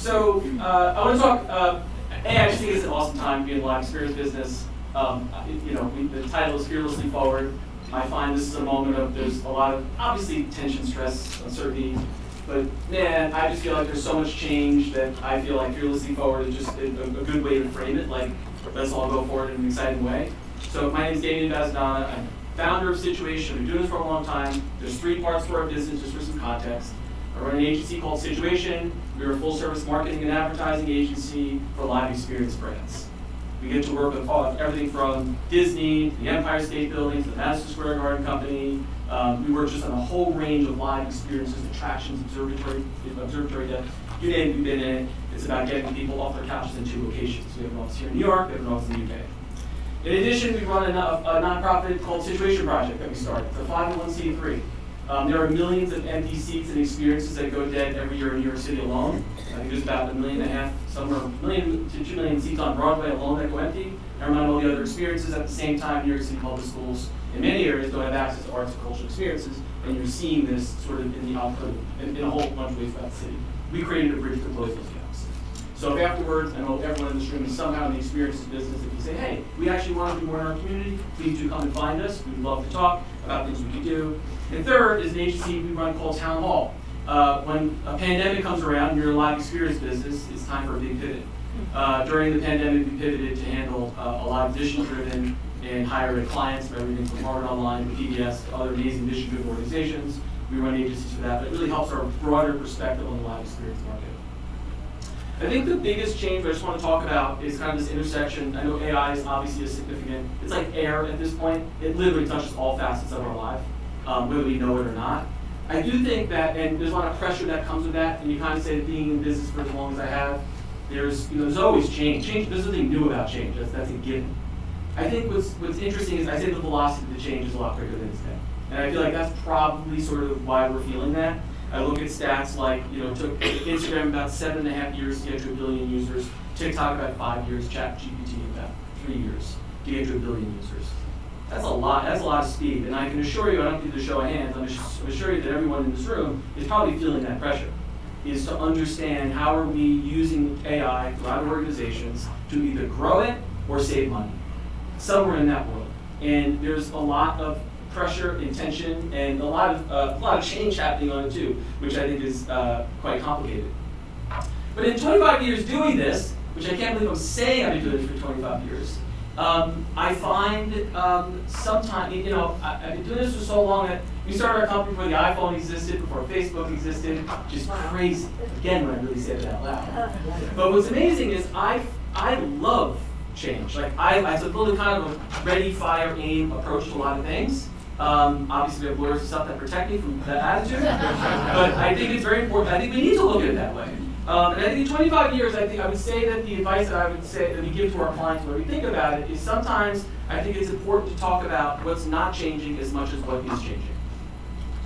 So I want to talk. I just think it's an awesome time to be in the live experience business. The title is Fearlessly Forward. I find this is a moment of there's a lot of obviously tension, stress, uncertainty, but man, I just feel like there's so much change that I feel like Fearlessly Forward is just a good way to frame it. Like, let's all go forward in an exciting way. So my name is Damian Bazadona. I'm founder of Situation. I've been doing this for a long time. There's 3 parts to our business, just for some context. I run an agency called Situation. We're a full-service marketing and advertising agency for live experience brands. We get to work with everything from Disney, the Empire State Building, to the Madison Square Garden Company. We work just on a whole range of live experiences, attractions, observatory deck. You name it, we've been in it. It's about getting people off their couches in 2 locations. We have an office here in New York, we have an office in the UK. In addition, we run a nonprofit called Situation Project that we started. It's a 501c3. There are millions of empty seats and experiences that go dead every year in New York City alone. I think there's about 1.5 million, somewhere 1 million to 2 million seats on Broadway alone that go empty. Never mind all the other experiences. At the same time, New York City public schools in many areas don't have access to arts and cultural experiences, and you're seeing this sort of in the output in a whole bunch of ways throughout the city. We created a bridge to close those gaps. So if afterwards, I know everyone in this room is somehow in the experiences business, if you say, hey, we actually want to do more in our community, please do come and find us. We'd love to talk about things we can do. And third is an agency we run called Town Hall. When a pandemic comes around and you're in a live experience business, it's time for a big pivot. During the pandemic, we pivoted to handle a lot of mission-driven and higher-ed clients, from everything from Harvard Online to PBS to other amazing mission-driven organizations. We run agencies for that, but it really helps our broader perspective on the live experience market. I think the biggest change I just want to talk about is kind of this intersection. I know AI is obviously a significant, it's like air at this point. It literally touches all facets of our life, whether we know it or not. I do think that, and there's a lot of pressure that comes with that, and you kind of say that being in business for as long as I have, there's always change. There's nothing new about change, that's a given. I think what's interesting is I say the velocity of the change is a lot quicker than it's been. And I feel like that's probably sort of why we're feeling that. I look at stats like, it took Instagram about 7.5 years to get to 1 billion users, TikTok about 5 years, ChatGPT about 3 years to get to 1 billion users. That's a lot of speed, and I can assure you, I don't need to show of hands, I'm assure you that everyone in this room is probably feeling that pressure, is to understand how are we using AI throughout organizations to either grow it or save money, somewhere in that world. And there's a lot of pressure and tension and a lot of change happening on it too, which I think is quite complicated. But in 25 years doing this, which I can't believe I'm saying I've been doing this for 25 years, I find sometimes, I've been doing this for so long that we started our company before the iPhone existed, before Facebook existed, which is crazy, again, when I really say that out loud. But what's amazing is I love change. Like, I suppose kind of a ready, fire, aim approach to a lot of things. Obviously, we have lawyers and stuff that protect me from that attitude, but I think it's very important. I think we need to look at it that way. And I think in 25 years, I would say that the advice that I would say that we give to our clients when we think about it is sometimes I think it's important to talk about what's not changing as much as what is changing.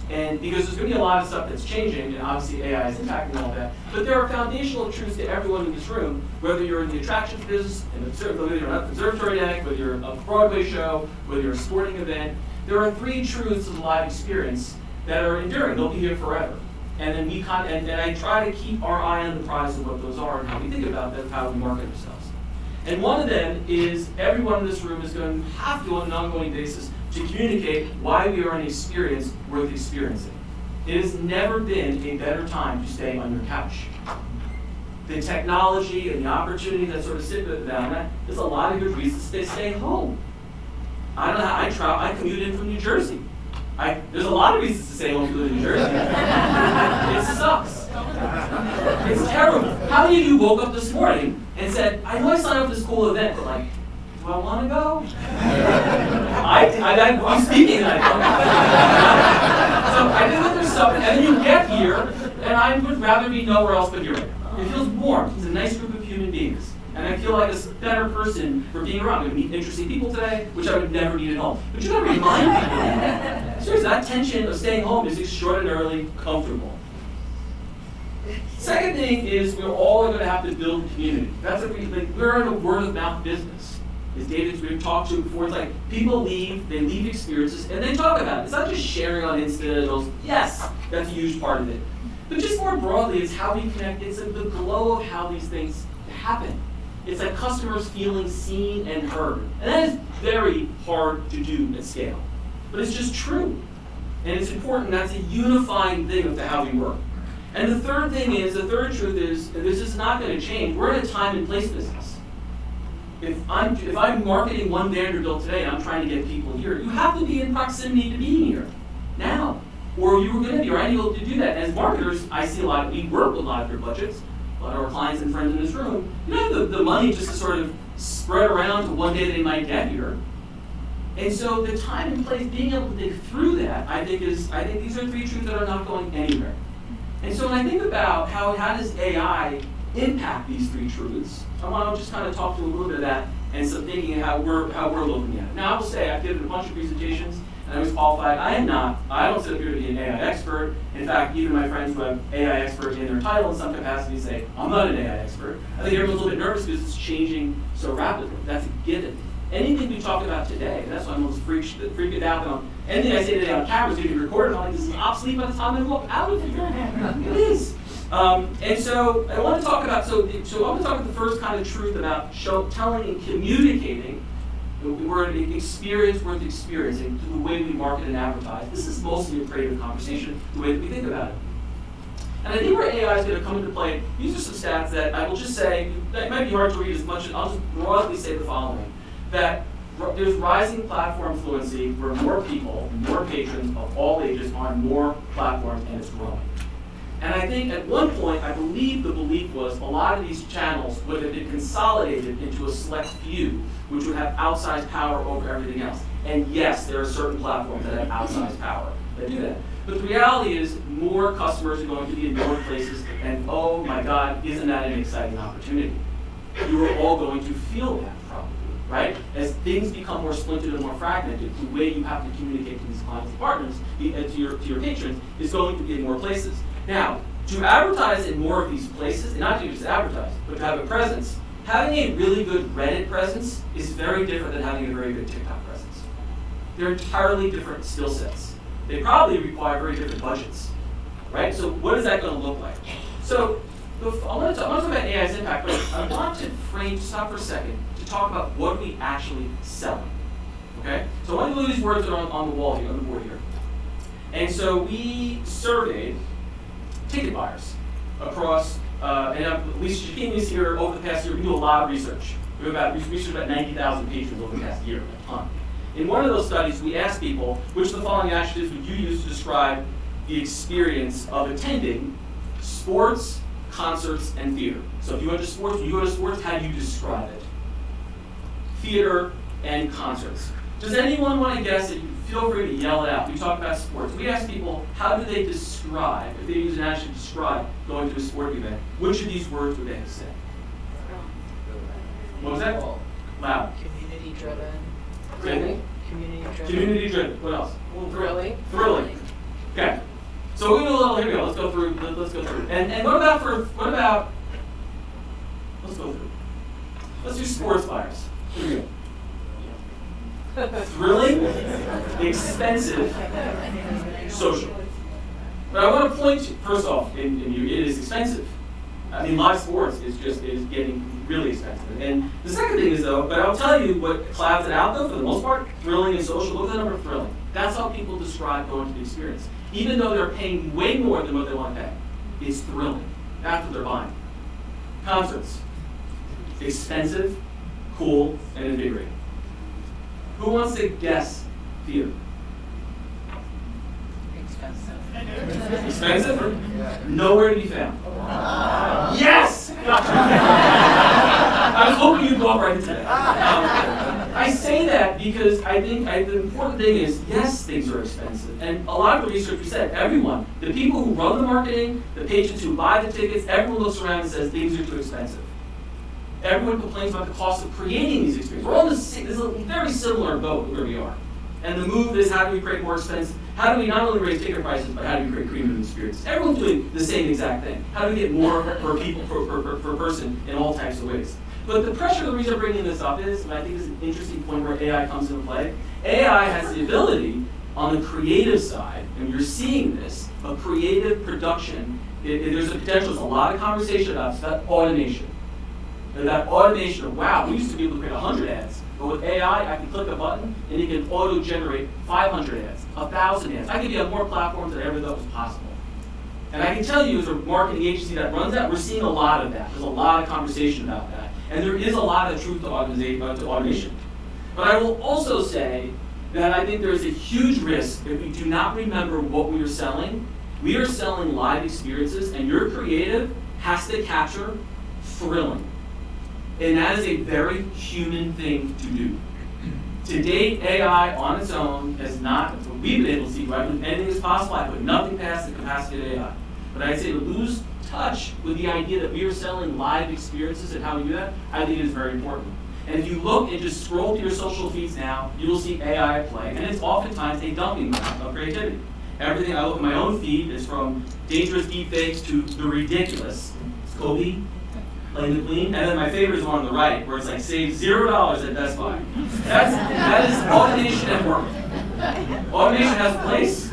And because there's going to be a lot of stuff that's changing, and obviously AI is impacting all that, but there are foundational truths to everyone in this room, whether you're in the attractions business, whether you're an observatory deck, whether you're a Broadway show, whether you're a sporting event. There are 3 truths of the live experience that are enduring. They'll be here forever. And then and I try to keep our eye on the prize of what those are and how we think about them, how we market ourselves. And one of them is everyone in this room is going to have to, on an ongoing basis, to communicate why we are an experience worth experiencing. It has never been a better time to stay on your couch. The technology and the opportunity that sort of sit down that, there's a lot of good reasons to stay home. I don't know how I commute in from New Jersey. There's a lot of reasons to stay home if you live in New Jersey. It sucks. It's terrible. How many of you woke up this morning and said, I know I signed up for this cool event, but like, do I want to go? I'm speaking and I don't. So I think that there's something, and then you get here, and I would rather be nowhere else but here. It feels warm. It's a nice group of human beings. And I feel like a better person for being around. I'm going to meet interesting people today, which I would never meet at home. But you got to remind people. Seriously, that tension of staying home is extraordinarily comfortable. Second thing is we're all going to have to build community. That's what we're in a word of mouth business. As David's we've talked to before, it's like people leave, they leave experiences, and they talk about it. It's not just sharing on Insta. Yes, that's a huge part of it. But just more broadly, it's how we connect. It's the glow of how these things happen. It's like customers feeling seen and heard. And that is very hard to do at scale. But it's just true. And it's important. That's a unifying thing of how we work. And the third truth is, and this is not going to change, we're in a time and place business. If I'm marketing one Vanderbilt today and I'm trying to get people here, you have to be in proximity to being here now. Or you were going to be, or I need to do that. As marketers, I see we work with a lot of your budgets, a lot of our clients and friends in this room. You don't have the money just to sort of spread around to one day they might get here. And so the time and place, being able to think through that, I think these are three truths that are not going anywhere. And so when I think about how does AI impact these three truths, I want to just kind of talk to a little bit of that and some thinking of how we're looking at it. Now I will say I've given a bunch of presentations and I was qualified. I don't sit up here to be an AI expert. In fact, even my friends who have AI expert in their title in some capacity say, I'm not an AI expert. I think everyone's a little bit nervous because it's changing so rapidly. That's a given. Anything we talk about today, and that's why I'm almost freaked out. Anything I say today on camera is going to be recorded. I'm like, this is obsolete by the time I walk out of here. It is. And so I want to talk about, so I want to talk about the first kind of truth about telling and communicating the word experience worth experiencing through the way we market and advertise. This is mostly a creative conversation, the way that we think about it. And I think where AI is going to come into play, these are some stats that I will just say, that might be hard to read as much, I'll just broadly say the following. That there's rising platform fluency where more people, more patrons of all ages are on more platforms, and it's growing. And I think at one point, I believe the belief was a lot of these channels would have been consolidated into a select few, which would have outsized power over everything else. And yes, there are certain platforms that have outsized power that do that. But the reality is more customers are going to be in more places, and oh my God, isn't that an exciting opportunity? You are all going to feel that probably. Right? As things become more splintered and more fragmented, the way you have to communicate to these clients and partners, to your patrons, is going to be in more places. Now, to advertise in more of these places, and not to just advertise, but to have a presence, having a really good Reddit presence is very different than having a very good TikTok presence. They're entirely different skill sets. They probably require very different budgets. Right? So what is that going to look like? So I want to talk about AI's impact, but I want to stop for a second, to talk about what we actually selling. Okay? So I want to look at these words that are on the wall here, on the board here. And so we surveyed ticket buyers across, and Lisa Shakini is here over the past year. We do a lot of research. We researched about 90,000 patrons over the past year, a ton. In one of those studies, we asked people, which of the following adjectives would you use to describe the experience of attending sports, concerts, and theater? So if you go to sports, how do you describe it? Theater and concerts. Does anyone want to guess it? Feel free to yell it out. We talk about sports. We ask people, how do they describe, if they use an adjective to describe going to a sport event, which of these words would they have said? What was that? Loud. Community driven. Thrilling. Community driven. Community driven. What else? Thrilling. Thrilling. Okay. So we're gonna do a little. Here we go. Let's go through. And what about? Let's go through. Let's do sports buyers. Here we go. Thrilling, expensive, social. But I want to point to, first off, it is expensive. I mean, live sports is getting really expensive. And the second thing is though, but I'll tell you what clouds it out though, for the most part, thrilling and social. Look at the number of thrilling. That's how people describe going to the experience. Even though they're paying way more than what they want to pay, it's thrilling. That's what they're buying. Concerts, expensive, cool, and invigorating. Who wants to guess theater? Expensive. Expensive? Nowhere to be found. Yes! I was hoping you'd go up right into that. I say that because I think the important thing is, yes, things are expensive. And a lot of the research we said, everyone, the people who run the marketing, the patrons who buy the tickets, everyone looks around and says things are too expensive. Everyone complains about the cost of creating these experiences. We're all in this is a very similar boat where we are. And the move is, how do we create more expensive? How do we not only raise ticket prices, but how do we create premium experiences? Everyone's doing the same exact thing. How do we get more per people, per person in all types of ways? But the pressure, the reason I'm bringing this up is, and I think this is an interesting point where AI comes into play, AI has the ability on the creative side, and you're seeing this, of creative production, there's a potential, there's a lot of conversation about that automation. And that automation of, wow, we used to be able to create 100 ads, but with AI, I can click a button and it can auto-generate 500 ads, 1,000 ads. I can be on more platforms than I ever thought was possible. And I can tell you, as a marketing agency that runs that, we're seeing a lot of that. There's a lot of conversation about that. And there is a lot of truth to automation. But I will also say that I think there's a huge risk if we do not remember what we are selling. We are selling live experiences, and your creative has to capture thrilling. And that is a very human thing to do. To date, AI on its own has not, what we've been able to see, right? Anything is possible. I put nothing past the capacity of AI. But I'd say to lose touch with the idea that we are selling live experiences and how we do that, I think is very important. And if you look and just scroll through your social feeds now, you will see AI at play. And it's oftentimes a dumping ground of creativity. Everything I look at my own feed is from dangerous deepfakes to the ridiculous. It's Kobe playing the clean. And then my favorite is one on the right, where it's like, save $0 at Best Buy. That is automation at work. Automation has a place,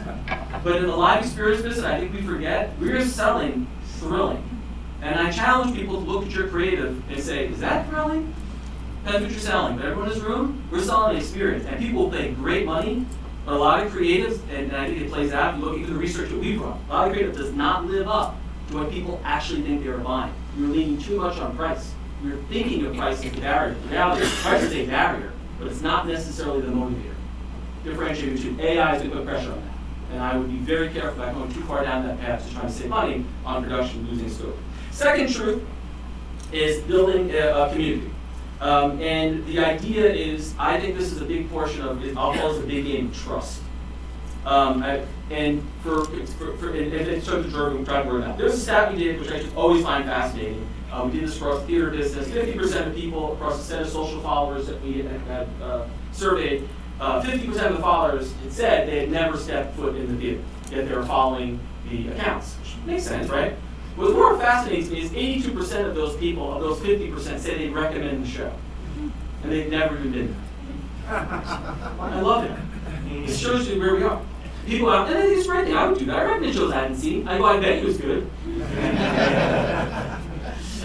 but in the live experience business, I think we forget, we're selling thrilling. And I challenge people to look at your creative and say, is that thrilling? That's what you're selling. But everyone in this room, we're selling an experience. And people will pay great money, but a lot of creatives, and I think it plays out, if you look at the research that we've run, a lot of creative does not live up to what people actually think they're buying. You're leaning too much on price. You're thinking of price as a barrier. The reality is price is a barrier, but it's not necessarily the motivator. Differentiating between AI is to put pressure on that. And I would be very careful about going too far down that path to try to save money on production, losing scope. Second truth is building a community. And the idea is, I think this is a big portion of it. I'll call this a big game of trust. And in terms of Jordan, trying to work it out. There's a stat we did, which I just always find fascinating. We did this across the theater business. 50% of people across the set of social followers that we had surveyed, 50% of the followers had said they had never stepped foot in the theater, yet they were following the accounts, which makes sense, right? What's more fascinating to me is 82% of those people, of those 50%, say they'd recommend the show. And they've never even been there. I love it. It shows you where we are. People out there, I think it's great. I would do that. I recommend shows I hadn't seen. I go, I bet it was good.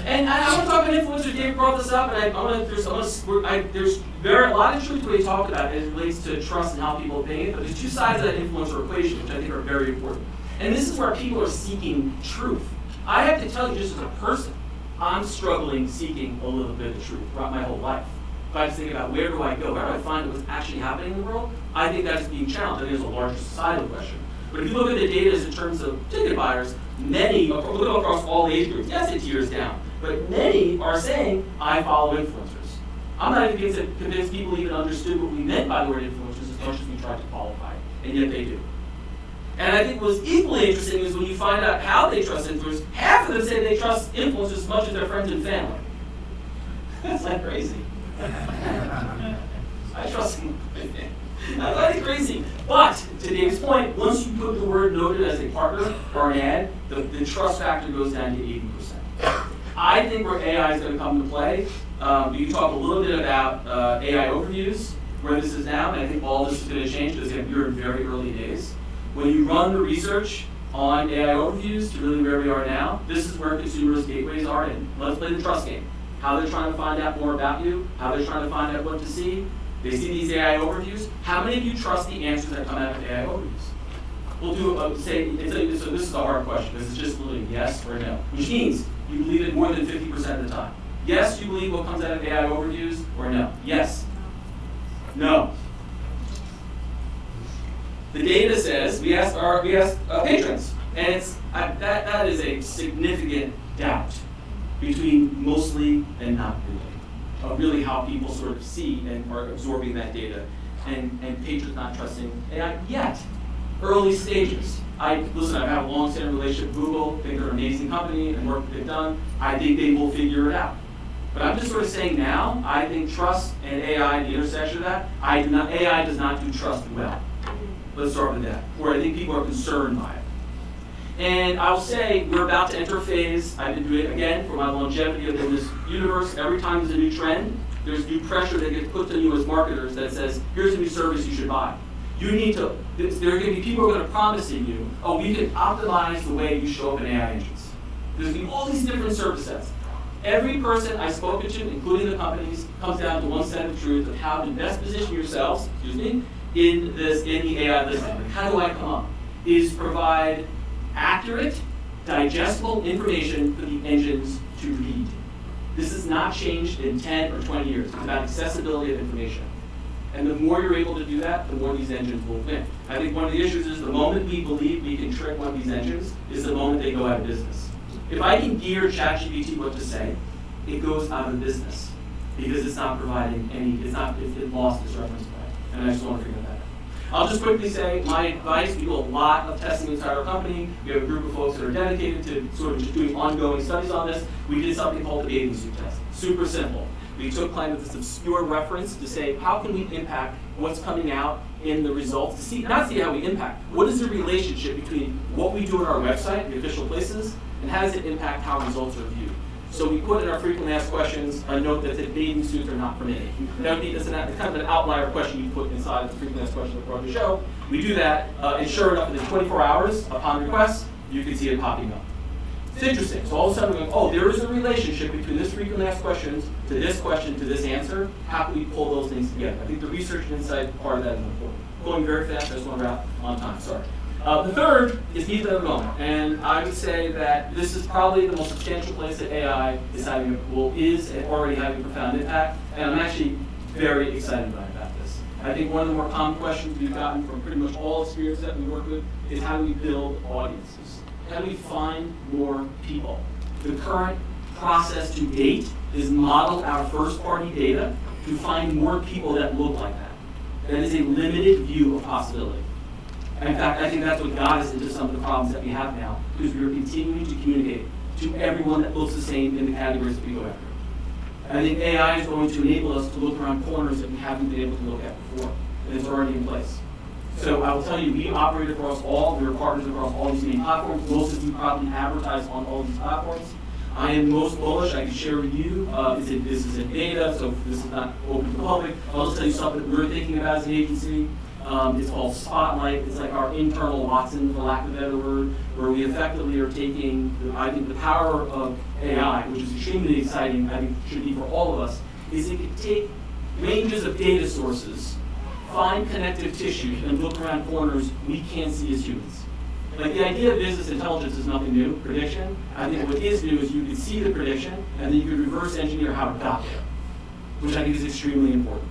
And I want to talk about influencers. David brought this up, and there's a lot of truth to what he talked about as it relates to trust and how people are paying it. But there's two sides of that influencer equation, which I think are very important. And this is where people are seeking truth. I have to tell you, just as a person, I'm struggling seeking a little bit of truth throughout my whole life. If I just think about where do I go, where do I find what's actually happening in the world, I think that's being challenged. I think there's a larger societal question. But if you look at the data in terms of ticket buyers, many, look across all age groups, yes, it tiers down, but many are saying, I follow influencers. I'm not even convinced people even understood what we meant by the word influencers as much as we tried to qualify it, and yet they do. And I think what's equally interesting is when you find out how they trust influencers, half of them say they trust influencers as much as their friends and family. That's like crazy. I trust them. That's crazy. But to Dave's point, once you put the word noted as a partner or an ad, the trust factor goes down to 80%. I think where AI is going to come into play, you talk a little bit about AI overviews, where this is now, and I think all this is going to change because you're in very early days. When you run the research on AI overviews to really where we are now, this is where consumers' gateways are in. Let's play the trust game. How they're trying to find out more about you, how they're trying to find out what to see. They see these AI overviews. How many of you trust the answers that come out of AI overviews? We'll do, so this is a hard question. This is just literally yes or no, which means you believe it more than 50% of the time. Yes, you believe what comes out of AI overviews, or no? Yes. No. The data says, we asked patrons, and that is a significant doubt between mostly and not really, of really how people sort of see and are absorbing that data, and patrons not trusting AI yet. Early stages. Listen, I've had a long-standing relationship with Google, think they're an amazing company, and work that they've done. I think they will figure it out. But I'm just sort of saying now, I think trust and AI, the intersection of that, AI does not do trust well. Let's start with that. Or I think people are concerned by it. And I'll say we're about to enter a phase. I've been doing it again for my longevity of this universe. Every time there's a new trend, there's new pressure that gets put on you as marketers that says, here's a new service you should buy. You need to, there are going to be people who are going to promise you, oh, we can optimize the way you show up in AI engines. There's going to be all these different service sets. Every person I've spoken to, including the companies, comes down to one set of truth of how to best position yourselves, in the AI listing. Like, how do I come up? Is provide accurate, digestible information for the engines to read. This has not changed in 10 or 20 years. It's about accessibility of information. And the more you're able to do that, the more these engines will win. I think one of the issues is the moment we believe we can trick one of these engines is the moment they go out of business. If I can gear ChatGPT what to say, it goes out of business because it's not providing it lost its reference point. And I just want to forget that. I'll just quickly say my advice, we do a lot of testing inside our company. We have a group of folks that are dedicated to sort of just doing ongoing studies on this. We did something called the bathing suit test. Super simple. We took kind of this obscure reference to say, how can we impact what's coming out in the results? Not see how we impact. What is the relationship between what we do on our website, the official places, and how does it impact how results are viewed? So we put in our frequently asked questions a note that said bathing suits are not permitted. That's kind of an outlier question you put inside the frequently asked question of the show. We do that, and sure enough, within 24 hours upon request, you can see it popping up. It's interesting. So all of a sudden we're going, oh, there is a relationship between this frequently asked questions to this question to this answer. How can we pull those things together? I think the research and insight part of that is important. Going very fast, I just want to wrap on time, sorry. The third is heat of the moment, and I would say that this is probably the most substantial place that AI is already having a profound impact, and I'm actually very excited about this. I think one of the more common questions we've gotten from pretty much all experiences that we work with is how do we build audiences? How do we find more people? The current process to date is model our first-party data to find more people that look like that. That is a limited view of possibility. In fact, I think that's what got us into some of the problems that we have now, because we are continuing to communicate to everyone that looks the same in the categories that we go after. I think AI is going to enable us to look around corners that we haven't been able to look at before, and it's already in place. So I will tell you, we operate across we're partners across all these main platforms. Most of you probably advertise on all these platforms. I am most bullish, I can share with you, this is in beta, so this is not open to the public. I'll just tell you something that we're thinking about as an agency. It's called Spotlight. It's like our internal Watson, for lack of a better word, where we effectively are taking, I think, the power of AI, which is extremely exciting, I think should be for all of us, is it can take ranges of data sources, find connective tissue, and look around corners we can't see as humans. Like the idea of business intelligence is nothing new, prediction. I think what is new is you can see the prediction, and then you can reverse engineer how it got there, which I think is extremely important.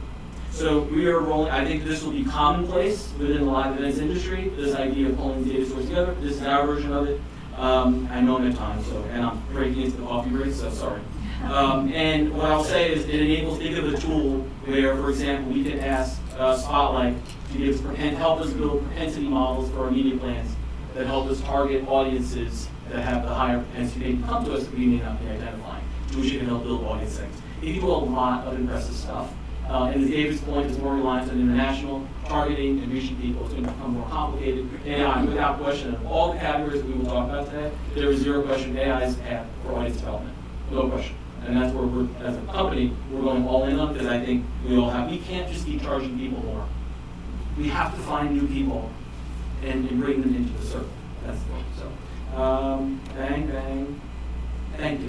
So we are rolling, I think this will be commonplace within the live events industry, this idea of pulling data sources together. This is our version of it. I know I'm at time, and I'm breaking into the coffee break, so sorry. And what I'll say is it enables, think of a tool where, for example, we can ask Spotlight to help us build propensity models for our media plans that help us target audiences that have the higher propensity to come to us that we may not be identifying, which can help build audience segments. It can do a lot of impressive stuff. And as David's point is more reliant on international targeting and reaching people. It's going to become more complicated. AI, without question, of all the categories that we will talk about today, there is zero question AI's path for audience development. No question. And that's where we're, as a company, we're going all in on, because I think we can't just keep charging people more. We have to find new people and bring them into the circle. That's the point. So, bang, bang. Thank you.